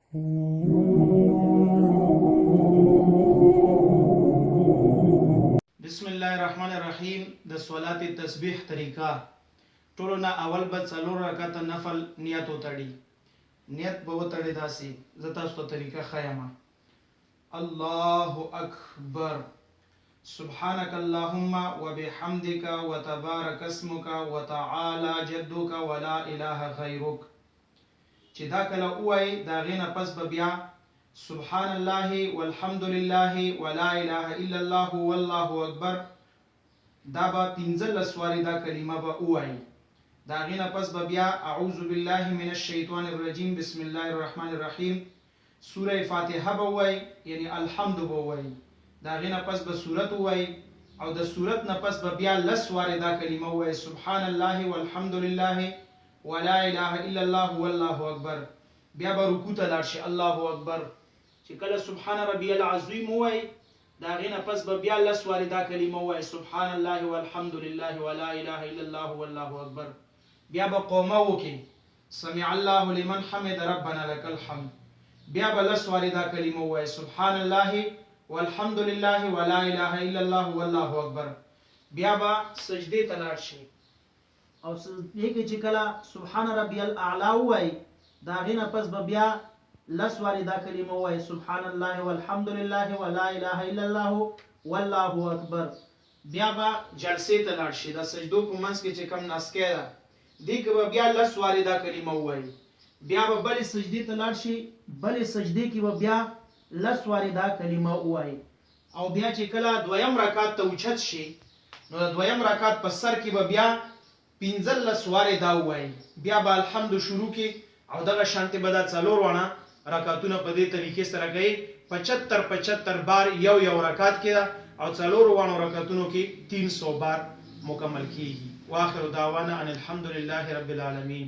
بسم الله الرحمن الرحیم. د صلات تسبیح طریقہ ټولو نه اول به څلور رکعت نفل نیت وتړي. نیت به وتړي داسې زه تاسو ته طریقه ښیم. الله اکبر، سبحانك اللهم وبحمدك وتبارك اسمك وتعالى جدك ولا اله غيرك. چې دا کله وای دا غینه پس به بیا سبحان الله والحمد لله ولا اله الا الله والله اکبر دا به 15 سواری دا کلمه به وای. دا غینه پس به بیا اعوذ بالله من الشیطان الرجیم بسم الله الرحمن الرحیم سوره فاتحه به وای، یعنی الحمد به وای. دا غینه پس به سورت وای او د سورت نه پس به بیا لسواری دا کلمه وای سبحان الله والحمد لله ولا اله الا الله والله اکبر. بیا به رکوع ته لاړ شي الله اکبر. چې کله سبحان ربي العظیم وای دا غینه پس به بیا لسواری دا کلمه وای سبحان الله والحمد لله ولا اله الا الله والله اکبر. بیا به قومه وکي سمع الله لمن حمد ربنا لك الحمد. بیا به لسواری دا کلمه وای سبحان الله والحمد لله ولا اله الا الله والله اکبر. بیا به سجده ته لاړ شي او سجده کې چې کله سبحان ربي الاعلى وای دا غینه پس به بیا لسواری دا کلمه وای سبحان الله والحمد لله ولا اله الا الله والله اکبر. بیا به جلسه ته لاړ شي د سجدو په منځ کې چې کم ناسکه ده دې کې به بیا لسواری دا کلمه وای. بیا به بلې سجدې ته لاړ شي، بلې سجدې کې به بیا لسواری دا کلمه وای. او بیا چې کله دویم رکعت ته اوچت شي نو د دویم رکعت په سر کې به بیا 15 سواری دا وای. بیا به الحمد شروع کی او دغه شانتی به دا څلور ونه رکعتونه په دې طریقې سره کوي 75 بار یو رکعت کې او څلور ونه رکعتونو کې 300 بار مکمل کیږي. واخر دعوانا ان الحمد لله رب العالمین.